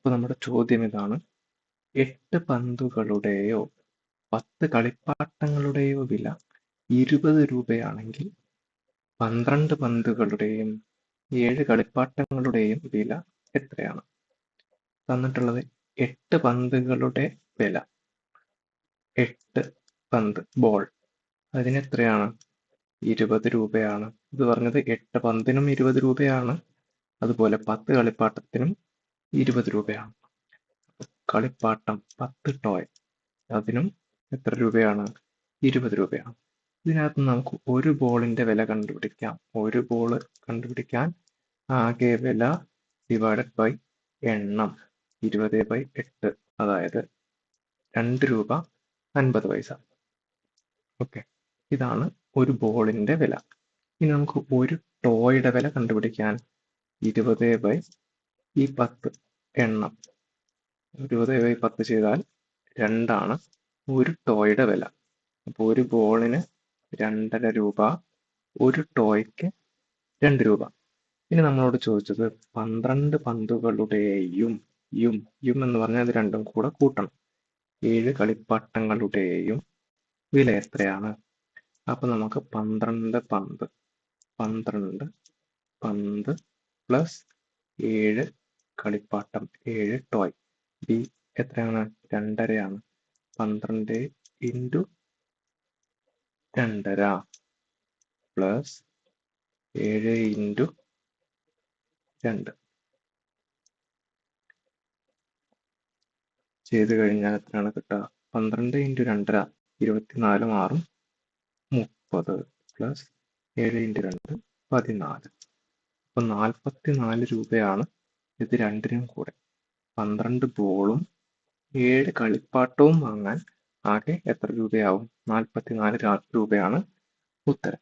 അപ്പോൾ നമ്മുടെ ചോദ്യം ഇതാണ്: 8 പന്തുകളുടെയോ 10 കളിപ്പാട്ടങ്ങളുടെയോ വില 20 രൂപയാണെങ്കിൽ 12 പന്തുകളുടെയും 7 കളിപ്പാട്ടങ്ങളുടെയും വില എത്രയാണ്? തന്നിട്ടുള്ളത് 8 പന്തുകളുടെ വില. 8 പന്ത്, ബോൾ, അതിനെത്രയാണ്? 20 രൂപയാണ്. ഇത് പറഞ്ഞത് 8 പന്തിനും 20 രൂപയാണ്, അതുപോലെ 10 കളിപ്പാട്ടത്തിനും 20 രൂപയാണ്. കളിപ്പാട്ടം 10 ടോയ്, അതിനും എത്ര രൂപയാണ്? 20 രൂപയാണ്. ഇതിനകത്ത് നമുക്ക് ഒരു ബോളിന്റെ വില കണ്ടുപിടിക്കാം. ഒരു ബോൾ കണ്ടുപിടിക്കാൻ ആകെ വില ഡിവൈഡഡ് ബൈ എണ്ണം, 20/8, അതായത് 2 രൂപ 50 പൈസ. ഓക്കെ, ഇതാണ് ഒരു ബോളിന്റെ വില. ഇനി നമുക്ക് ഒരു ടോയുടെ വില കണ്ടുപിടിക്കാൻ 20/10 എണ്ണം, 20/10 ചെയ്താൽ 2 ആണ് ഒരു ടോയുടെ വില. അപ്പോൾ ഒരു ബോളിന് 2.5 രൂപ, ഒരു ടോയ്ക്ക് 2 രൂപ. ഇനി നമ്മളോട് ചോദിച്ചത് 12 പന്തുകളുടെയും യും എന്ന് പറഞ്ഞാൽ ഇത് രണ്ടും കൂടെ കൂട്ടണം, 7 കളിപ്പാട്ടങ്ങളുടെയും വില എത്രയാണ്? അപ്പൊ നമുക്ക് 12 പന്ത് പ്ലസ് 7 കളിപ്പാട്ടം, 7 ടോയ്, ബി എത്രയാണ്? 2.5 ആണ്. 12 ഇൻറ്റു 2.5 പ്ലസ് 7 ഇൻറ്റു 2 ചെയ്ത് കഴിഞ്ഞാൽ എത്രയാണ് കിട്ടുക? 12 ഇൻറ്റു 2.5 24 6 30 പ്ലസ് 7 ഇൻറ്റു 2 14. അപ്പം 44 രൂപയാണ് ഇത് രണ്ടിനും കൂടെ. 12 ബോളും 7 കളിപ്പാട്ടവും വാങ്ങാൻ ആകെ എത്ര രൂപയാവും? 44 രൂപയാണ് ഉത്തരം.